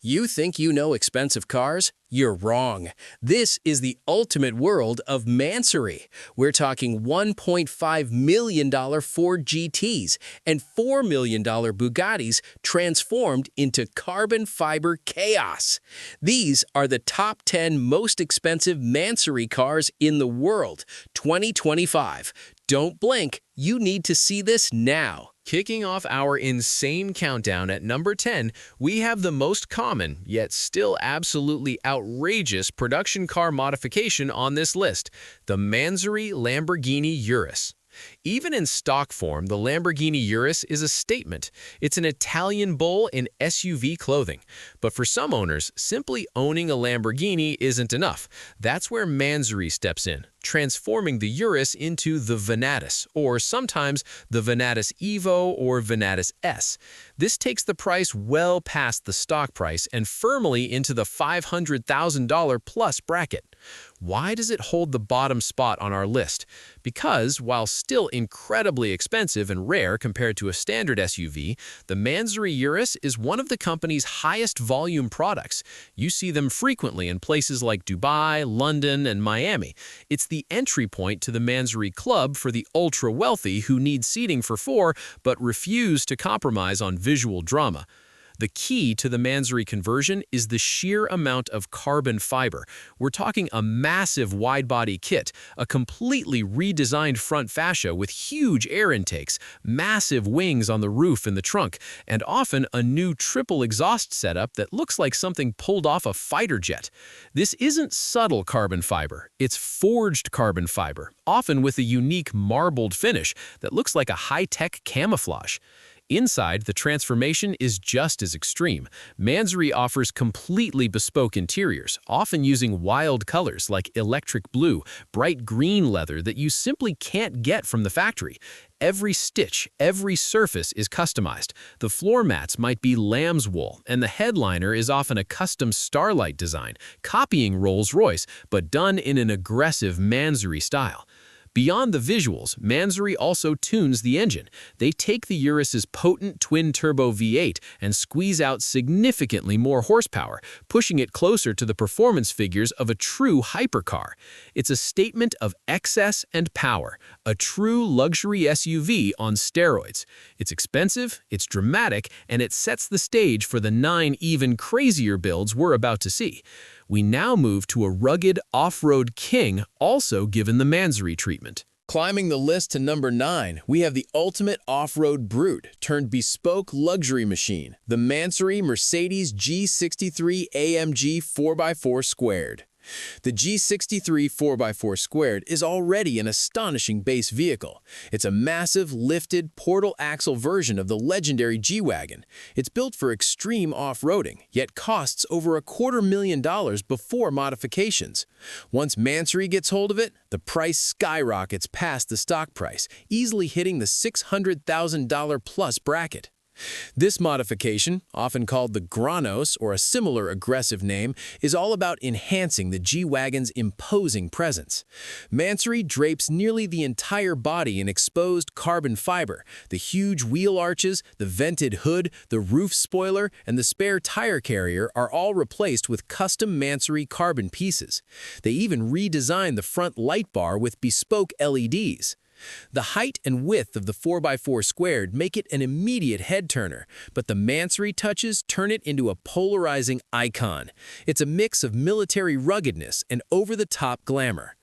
You think you know expensive cars? You're wrong. This is the ultimate world of Mansory. We're talking $1.5 million Ford GTs and $4 million Bugattis transformed into carbon fiber chaos. These are the top 10 most expensive Mansory cars in the world, 2025. Don't blink, you need to see this now. Kicking off our insane countdown at number 10, we have the most common, yet still absolutely outrageous production car modification on this list, the Mansory Lamborghini Urus. Even in stock form, the Lamborghini Urus is a statement. It's an Italian bull in SUV clothing. But for some owners, simply owning a Lamborghini isn't enough. That's where Mansory steps in, transforming the Urus into the Venatus, or sometimes the Venatus Evo or Venatus S. This takes the price well past the stock price and firmly into the $500,000 plus bracket. Why does it hold the bottom spot on our list? Because, while still incredibly expensive and rare compared to a standard SUV, the Mansory Urus is one of the company's highest volume products. You see them frequently in places like Dubai, London, and Miami. It's the entry point to the Mansory Club for the ultra-wealthy who need seating for four but refuse to compromise on visual drama. The key to the Mansory conversion is the sheer amount of carbon fiber. We're talking a massive wide-body kit, a completely redesigned front fascia with huge air intakes, massive wings on the roof and the trunk, and often a new triple exhaust setup that looks like something pulled off a fighter jet. This isn't subtle carbon fiber, it's forged carbon fiber, often with a unique marbled finish that looks like a high-tech camouflage. Inside, the transformation is just as extreme. Mansory offers completely bespoke interiors, often using wild colors like electric blue, bright green leather that you simply can't get from the factory. Every stitch, every surface is customized. The floor mats might be lamb's wool, and the headliner is often a custom starlight design, copying Rolls-Royce, but done in an aggressive Mansory style. Beyond the visuals, Mansory also tunes the engine. They take the Urus's potent twin-turbo V8 and squeeze out significantly more horsepower, pushing it closer to the performance figures of a true hypercar. It's a statement of excess and power, a true luxury SUV on steroids. It's expensive, it's dramatic, and it sets the stage for the 9 even crazier builds we're about to see. We now move to a rugged off-road king, also given the Mansory treatment. Climbing the list to number 9, we have the ultimate off-road brute turned bespoke luxury machine, the Mansory Mercedes G63 AMG 4x4 Squared. The G63 4x4 Squared is already an astonishing base vehicle. It's a massive, lifted, portal-axle version of the legendary G-Wagon. It's built for extreme off-roading, yet costs over $250,000 before modifications. Once Mansory gets hold of it, the price skyrockets past the stock price, easily hitting the $600,000 plus bracket. This modification, often called the Granos or a similar aggressive name, is all about enhancing the G-Wagon's imposing presence. Mansory drapes nearly the entire body in exposed carbon fiber. The huge wheel arches, the vented hood, the roof spoiler, and the spare tire carrier are all replaced with custom Mansory carbon pieces. They even redesigned the front light bar with bespoke LEDs. The height and width of the 4x4 Squared make it an immediate head-turner, but the Mansory touches turn it into a polarizing icon. It's a mix of military ruggedness and over-the-top glamour.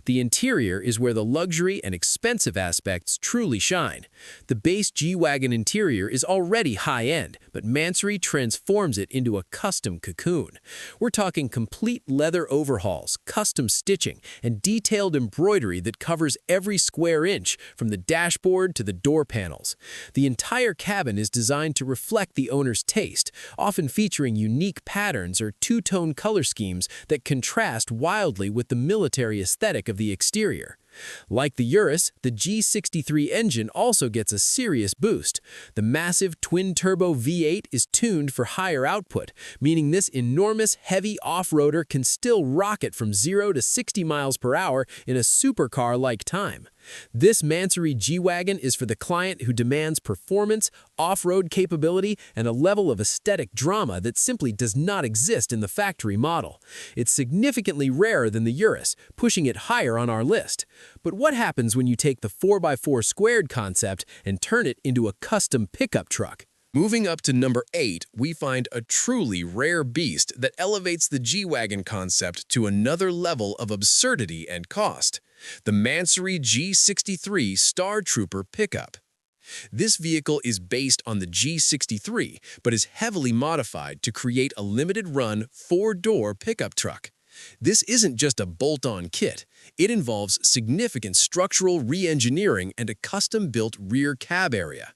The interior is where the luxury and expensive aspects truly shine. The base G-Wagon interior is already high-end, but Mansory transforms it into a custom cocoon. We're talking complete leather overhauls, custom stitching, and detailed embroidery that covers every square inch, from the dashboard to the door panels. The entire cabin is designed to reflect the owner's taste, often featuring unique patterns or two-tone color schemes that contrast wildly with the military aesthetic of the exterior. Like the Urus, the G63 engine also gets a serious boost. The massive twin-turbo V8 is tuned for higher output, meaning this enormous, heavy off-roader can still rocket from 0 to 60 miles per hour in a supercar-like time. This Mansory G-Wagon is for the client who demands performance, off-road capability, and a level of aesthetic drama that simply does not exist in the factory model. It's significantly rarer than the Urus, pushing it higher on our list. But what happens when you take the 4x4 squared concept and turn it into a custom pickup truck? Moving up to number 8, we find a truly rare beast that elevates the G-Wagon concept to another level of absurdity and cost: the Mansory G63 Star Trooper pickup. This vehicle is based on the G63, but is heavily modified to create a limited-run, 4-door pickup truck. This isn't just a bolt-on kit. It involves significant structural re-engineering and a custom-built rear cab area.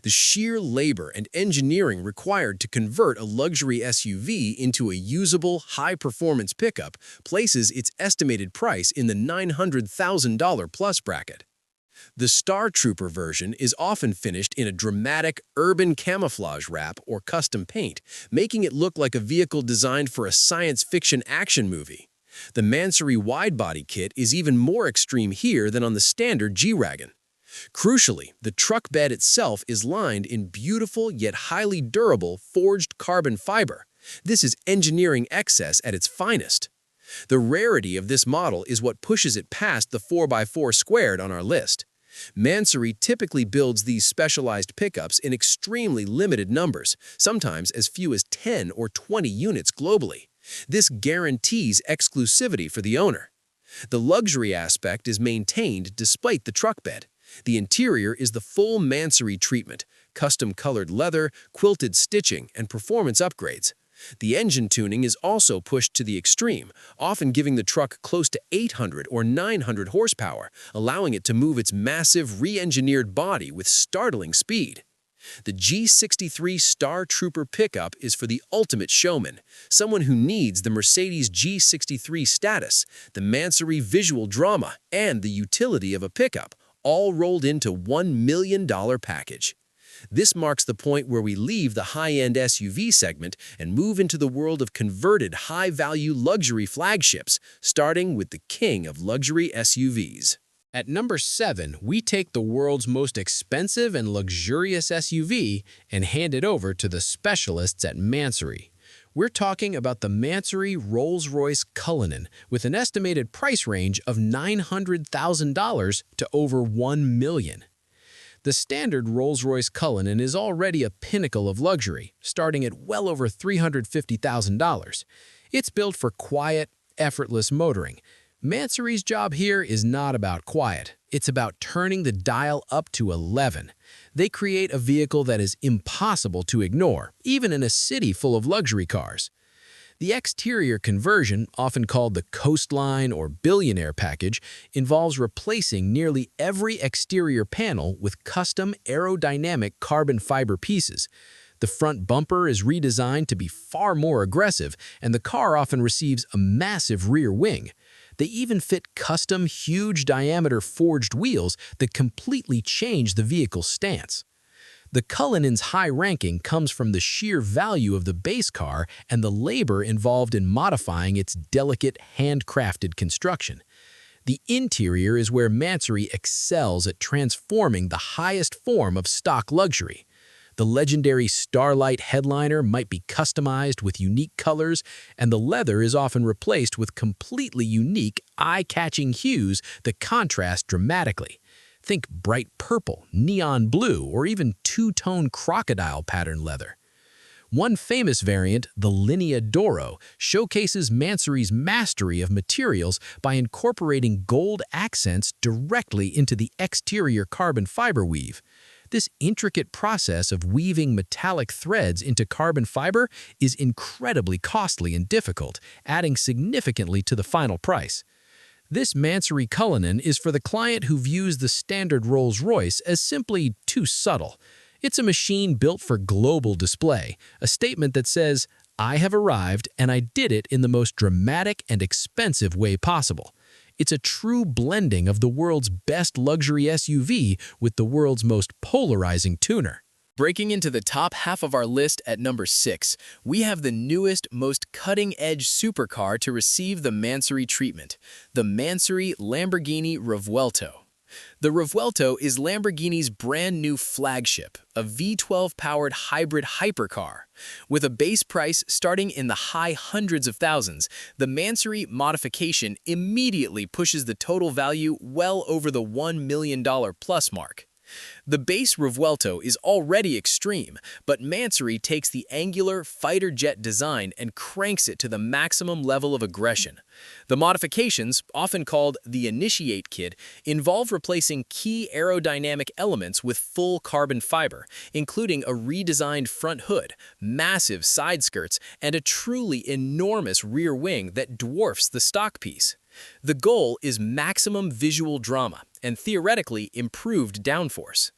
The sheer labor and engineering required to convert a luxury SUV into a usable, high-performance pickup places its estimated price in the $900,000 plus bracket. The Star Trooper version is often finished in a dramatic, urban camouflage wrap or custom paint, making it look like a vehicle designed for a science fiction action movie. The Mansory wide-body kit is even more extreme here than on the standard G-Wagon. Crucially, the truck bed itself is lined in beautiful yet highly durable forged carbon fiber. This is engineering excess at its finest. The rarity of this model is what pushes it past the 4x4 squared on our list. Mansory typically builds these specialized pickups in extremely limited numbers, sometimes as few as 10 or 20 units globally. This guarantees exclusivity for the owner. The luxury aspect is maintained despite the truck bed. The interior is the full Mansory treatment: custom-colored leather, quilted stitching, and performance upgrades. The engine tuning is also pushed to the extreme, often giving the truck close to 800 or 900 horsepower, allowing it to move its massive re-engineered body with startling speed. The G63 Star Trooper pickup is for the ultimate showman, someone who needs the Mercedes G63 status, the Mansory visual drama, and the utility of a pickup, all rolled into $1 million package. This marks the point where we leave the high-end SUV segment and move into the world of converted high-value luxury flagships, starting with the king of luxury SUVs. At number 7, we take the world's most expensive and luxurious SUV and hand it over to the specialists at Mansory. We're talking about the Mansory Rolls-Royce Cullinan, with an estimated price range of $900,000 to over $1 million. The standard Rolls-Royce Cullinan is already a pinnacle of luxury, starting at well over $350,000. It's built for quiet, effortless motoring. Mansory's job here is not about quiet. It's about turning the dial up to 11. They create a vehicle that is impossible to ignore, even in a city full of luxury cars. The exterior conversion, often called the coastline or billionaire package, involves replacing nearly every exterior panel with custom aerodynamic carbon fiber pieces. The front bumper is redesigned to be far more aggressive, and the car often receives a massive rear wing. They even fit custom, huge-diameter forged wheels that completely change the vehicle's stance. The Cullinan's high ranking comes from the sheer value of the base car and the labor involved in modifying its delicate, handcrafted construction. The interior is where Mansory excels at transforming the highest form of stock luxury. The legendary Starlight headliner might be customized with unique colors, and the leather is often replaced with completely unique, eye-catching hues that contrast dramatically. Think bright purple, neon blue, or even two-tone crocodile pattern leather. One famous variant, the Linea d'Oro, showcases Mansory's mastery of materials by incorporating gold accents directly into the exterior carbon fiber weave. This intricate process of weaving metallic threads into carbon fiber is incredibly costly and difficult, adding significantly to the final price. This Mansory Cullinan is for the client who views the standard Rolls-Royce as simply too subtle. It's a machine built for global display, a statement that says, "I have arrived and I did it in the most dramatic and expensive way possible." It's a true blending of the world's best luxury SUV with the world's most polarizing tuner. Breaking into the top half of our list at number 6, we have the newest, most cutting-edge supercar to receive the Mansory treatment, the Mansory Lamborghini Revuelto. The Revuelto is Lamborghini's brand new flagship, a V12-powered hybrid hypercar. With a base price starting in the high hundreds of thousands, the Mansory modification immediately pushes the total value well over the $1 million plus mark. The base Revuelto is already extreme, but Mansory takes the angular fighter jet design and cranks it to the maximum level of aggression. The modifications, often called the Initiate Kit, involve replacing key aerodynamic elements with full carbon fiber, including a redesigned front hood, massive side skirts, and a truly enormous rear wing that dwarfs the stock piece. The goal is maximum visual drama and theoretically improved downforce.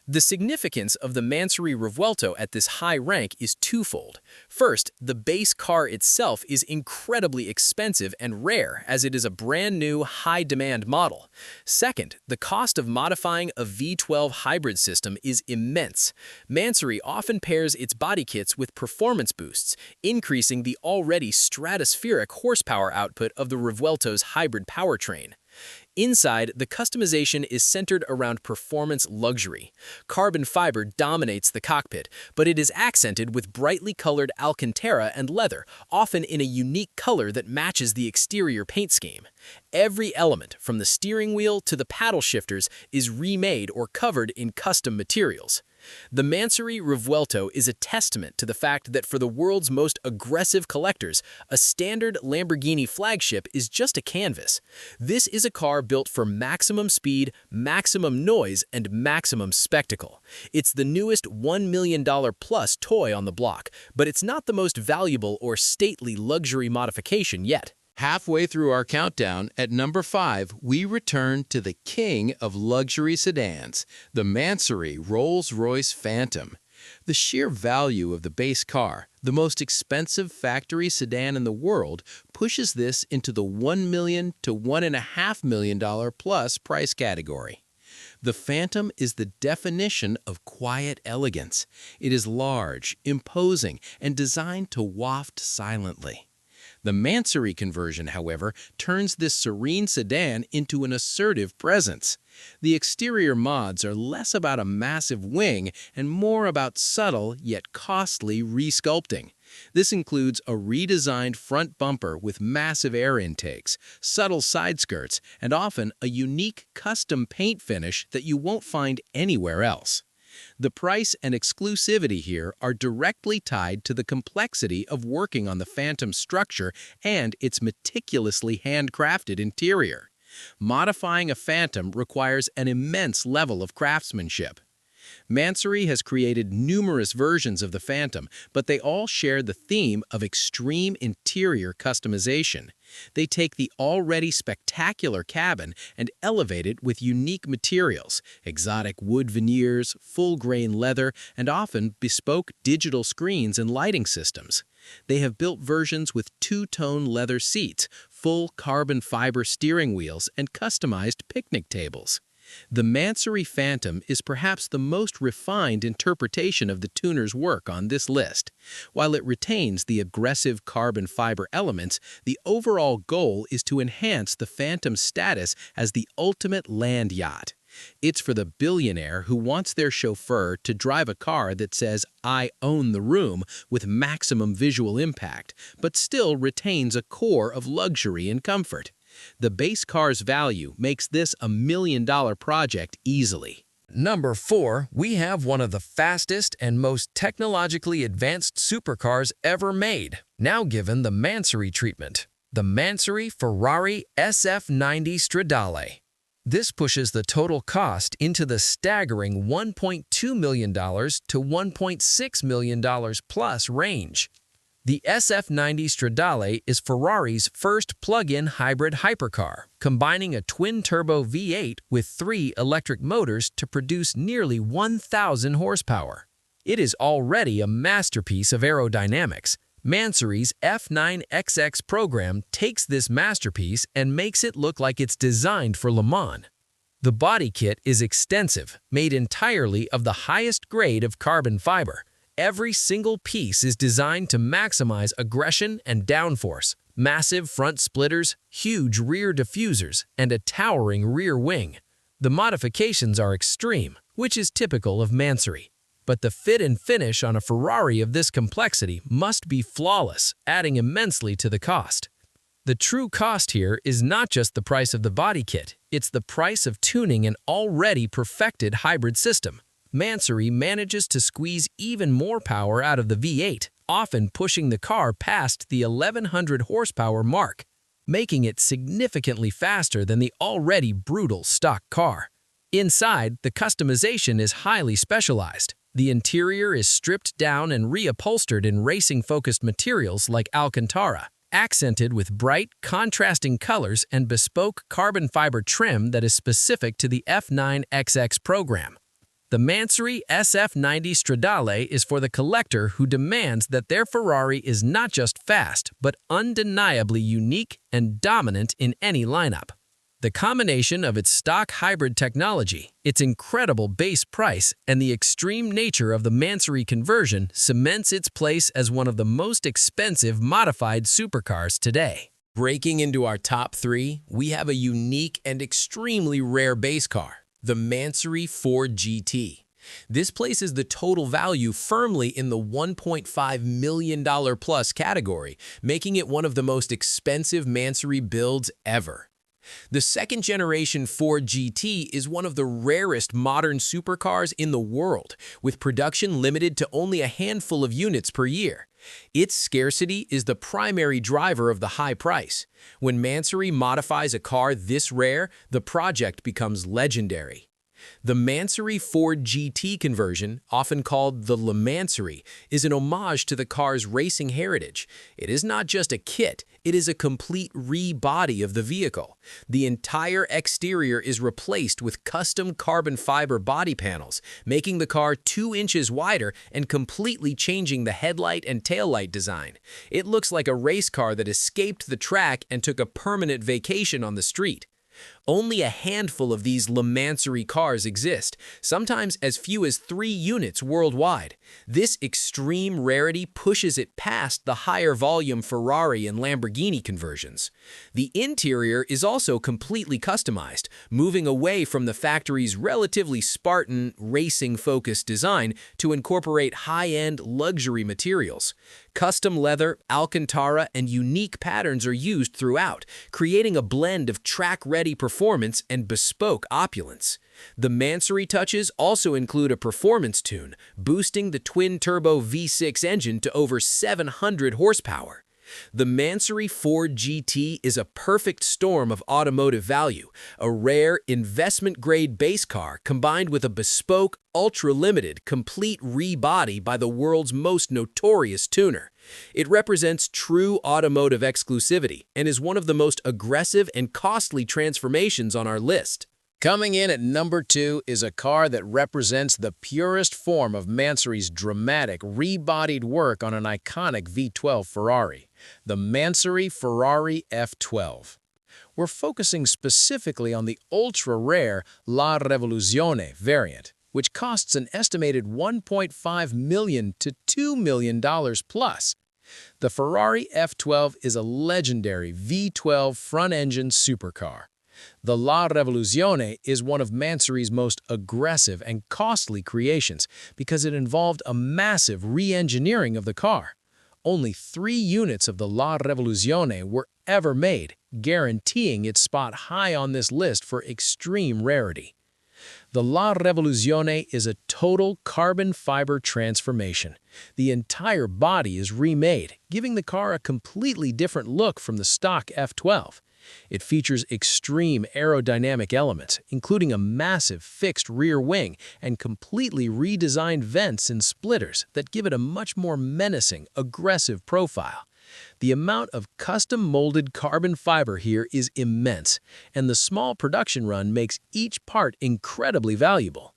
The significance of the Mansory Revuelto at this high rank is twofold. First, the base car itself is incredibly expensive and rare as it is a brand new, high-demand model. Second, the cost of modifying a V12 hybrid system is immense. Mansory often pairs its body kits with performance boosts, increasing the already stratospheric horsepower output of the Revuelto's hybrid powertrain. Inside, the customization is centered around performance luxury. Carbon fiber dominates the cockpit, but it is accented with brightly colored Alcantara and leather, often in a unique color that matches the exterior paint scheme. Every element, from the steering wheel to the paddle shifters, is remade or covered in custom materials. The Mansory Revuelto is a testament to the fact that for the world's most aggressive collectors, a standard Lamborghini flagship is just a canvas. This is a car built for maximum speed, maximum noise, and maximum spectacle. It's the newest $1 million plus toy on the block, but it's not the most valuable or stately luxury modification yet. Halfway through our countdown, at number 5, we return to the king of luxury sedans, the Mansory Rolls-Royce Phantom. The sheer value of the base car, the most expensive factory sedan in the world, pushes this into the $1 million to $1.5 million plus price category. The Phantom is the definition of quiet elegance. It is large, imposing, and designed to waft silently. The Mansory conversion, however, turns this serene sedan into an assertive presence. The exterior mods are less about a massive wing and more about subtle yet costly resculpting. This includes a redesigned front bumper with massive air intakes, subtle side skirts, and often a unique custom paint finish that you won't find anywhere else. The price and exclusivity here are directly tied to the complexity of working on the Phantom structure and its meticulously handcrafted interior. Modifying a Phantom requires an immense level of craftsmanship. Mansory has created numerous versions of the Phantom, but they all share the theme of extreme interior customization. They take the already spectacular cabin and elevate it with unique materials, exotic wood veneers, full-grain leather, and often bespoke digital screens and lighting systems. They have built versions with two-tone leather seats, full carbon fiber steering wheels, and customized picnic tables. The Mansory Phantom is perhaps the most refined interpretation of the tuner's work on this list. While it retains the aggressive carbon fiber elements, the overall goal is to enhance the Phantom's status as the ultimate land yacht. It's for the billionaire who wants their chauffeur to drive a car that says, "I own the room," with maximum visual impact, but still retains a core of luxury and comfort. The base car's value makes this a $1 million project easily. Number 4, we have one of the fastest and most technologically advanced supercars ever made, now given the Mansory treatment, the Mansory Ferrari SF90 Stradale. This pushes the total cost into the staggering $1.2 million to $1.6 million plus range. The SF90 Stradale is Ferrari's first plug-in hybrid hypercar, combining a twin-turbo V8 with 3 electric motors to produce nearly 1,000 horsepower. It is already a masterpiece of aerodynamics. Mansory's F9XX program takes this masterpiece and makes it look like it's designed for Le Mans. The body kit is extensive, made entirely of the highest grade of carbon fiber. Every single piece is designed to maximize aggression and downforce. Massive front splitters, huge rear diffusers, and a towering rear wing. The modifications are extreme, which is typical of Mansory. But the fit and finish on a Ferrari of this complexity must be flawless, adding immensely to the cost. The true cost here is not just the price of the body kit, it's the price of tuning an already perfected hybrid system. Mansory manages to squeeze even more power out of the V8, often pushing the car past the 1100 horsepower mark, making it significantly faster than the already brutal stock car. Inside, the customization is highly specialized. The interior is stripped down and reupholstered in racing-focused materials like Alcantara, accented with bright, contrasting colors and bespoke carbon fiber trim that is specific to the F9XX program. The Mansory SF90 Stradale is for the collector who demands that their Ferrari is not just fast, but undeniably unique and dominant in any lineup. The combination of its stock hybrid technology, its incredible base price, and the extreme nature of the Mansory conversion cements its place as one of the most expensive modified supercars today. Breaking into our top 3, we have a unique and extremely rare base car, the Mansory 4 GT. This places the total value firmly in the $1.5 million plus category, making it one of the most expensive Mansory builds ever. The second-generation 4 GT is one of the rarest modern supercars in the world, with production limited to only a handful of units per year. Its scarcity is the primary driver of the high price. When Mansory modifies a car this rare, the project becomes legendary. The Mansory 4 GT conversion, often called the Le Mansory, is an homage to the car's racing heritage. It is not just a kit, it is a complete re-body of the vehicle. The entire exterior is replaced with custom carbon fiber body panels, making the car 2 inches wider and completely changing the headlight and taillight design. It looks like a race car that escaped the track and took a permanent vacation on the street. Only a handful of these Le Mansory cars exist, sometimes as few as 3 units worldwide. This extreme rarity pushes it past the higher volume Ferrari and Lamborghini conversions. The interior is also completely customized, moving away from the factory's relatively Spartan, racing-focused design to incorporate high-end luxury materials. Custom leather, Alcantara, and unique patterns are used throughout, creating a blend of track-ready performance and bespoke opulence. The Mansory touches also include a performance tune, boosting the twin-turbo V6 engine to over 700 horsepower. The Mansory 4 GT is a perfect storm of automotive value, a rare, investment-grade base car combined with a bespoke, ultra-limited, complete re-body by the world's most notorious tuner. It represents true automotive exclusivity and is one of the most aggressive and costly transformations on our list. Coming in at number 2 is a car that represents the purest form of Mansory's dramatic, re-bodied work on an iconic V12 Ferrari, the Mansory Ferrari F12. We're focusing specifically on the ultra-rare La Revoluzione variant, which costs an estimated $1.5 million to $2 million plus. The Ferrari F12 is a legendary V12 front-engine supercar. The La Revoluzione is one of Mansory's most aggressive and costly creations because it involved a massive re-engineering of the car. Only 3 units of the La Revoluzione were ever made, guaranteeing its spot high on this list for extreme rarity. The La Revoluzione is a total carbon fiber transformation. The entire body is remade, giving the car a completely different look from the stock F12. It features extreme aerodynamic elements, including a massive fixed rear wing and completely redesigned vents and splitters that give it a much more menacing, aggressive profile. The amount of custom-molded carbon fiber here is immense, and the small production run makes each part incredibly valuable.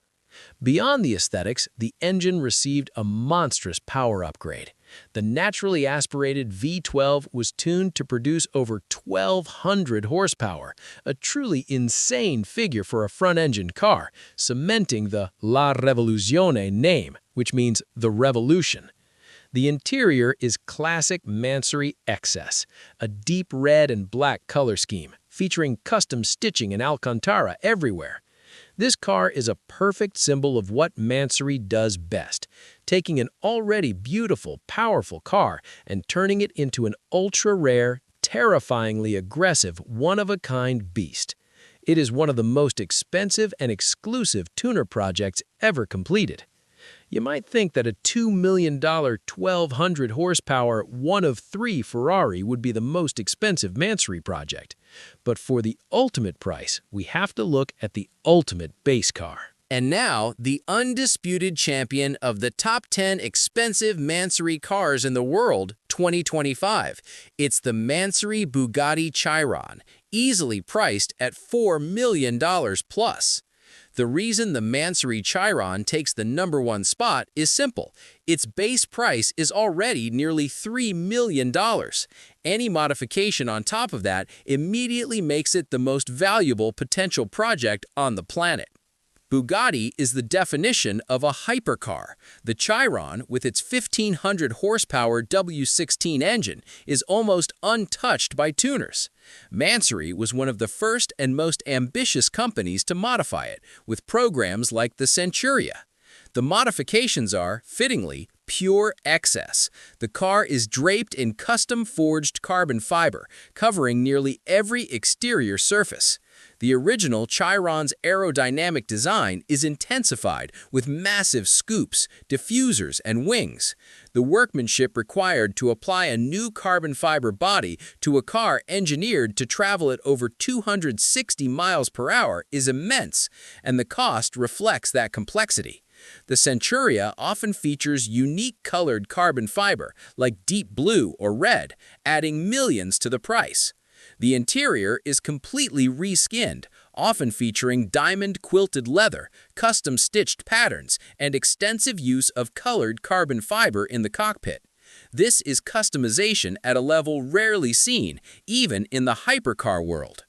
Beyond the aesthetics, the engine received a monstrous power upgrade. The naturally aspirated V12 was tuned to produce over 1,200 horsepower, a truly insane figure for a front-engine car, cementing the La Revoluzione name, which means the revolution. The interior is classic Mansory excess, a deep red and black color scheme, featuring custom stitching and Alcantara everywhere. This car is a perfect symbol of what Mansory does best, taking an already beautiful, powerful car and turning it into an ultra-rare, terrifyingly aggressive, one-of-a-kind beast. It is one of the most expensive and exclusive tuner projects ever completed. You might think that a $2 million 1,200 horsepower one-of-3 Ferrari would be the most expensive Mansory project. But for the ultimate price, we have to look at the ultimate base car. And now, the undisputed champion of the top 10 expensive Mansory cars in the world, 2025. It's the Mansory Bugatti Chiron, easily priced at $4 million plus. The reason the Mansory Chiron takes the #1 spot is simple. Its base price is already nearly $3 million. Any modification on top of that immediately makes it the most valuable potential project on the planet. Bugatti is the definition of a hypercar. The Chiron, with its 1,500 horsepower W16 engine, is almost untouched by tuners. Mansory was one of the first and most ambitious companies to modify it, with programs like the Centuria. The modifications are, fittingly, pure excess. The car is draped in custom-forged carbon fiber, covering nearly every exterior surface. The original Chiron's aerodynamic design is intensified with massive scoops, diffusers, and wings. The workmanship required to apply a new carbon fiber body to a car engineered to travel at over 260 miles per hour is immense, and the cost reflects that complexity. The Centuria often features unique colored carbon fiber, like deep blue or red, adding millions to the price. The interior is completely reskinned, often featuring diamond-quilted leather, custom-stitched patterns, and extensive use of colored carbon fiber in the cockpit. This is customization at a level rarely seen, even in the hypercar world.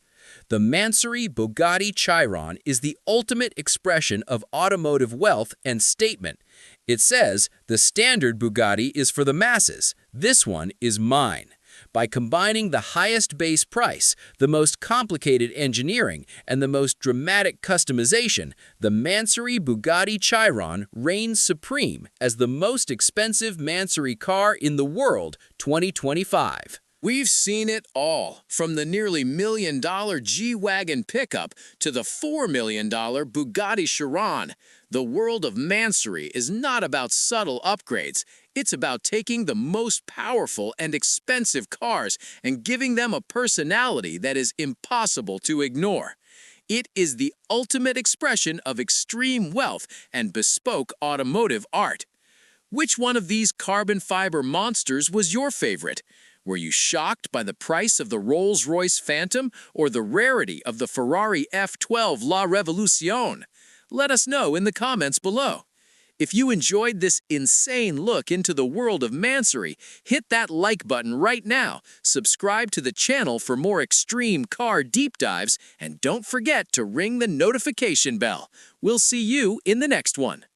The Mansory Bugatti Chiron is the ultimate expression of automotive wealth and statement. It says, "The standard Bugatti is for the masses. This one is mine." By combining the highest base price, the most complicated engineering, and the most dramatic customization, the Mansory Bugatti Chiron reigns supreme as the most expensive Mansory car in the world 2025. We've seen it all, from the nearly $1 million G-Wagon pickup to the $4 million Bugatti Chiron. The world of Mansory is not about subtle upgrades. It's about taking the most powerful and expensive cars and giving them a personality that is impossible to ignore. It is the ultimate expression of extreme wealth and bespoke automotive art. Which one of these carbon fiber monsters was your favorite? Were you shocked by the price of the Rolls-Royce Phantom or the rarity of the Ferrari F12 La Revoluzione? Let us know in the comments below. If you enjoyed this insane look into the world of Mansory, hit that like button right now, subscribe to the channel for more extreme car deep dives, and don't forget to ring the notification bell. We'll see you in the next one.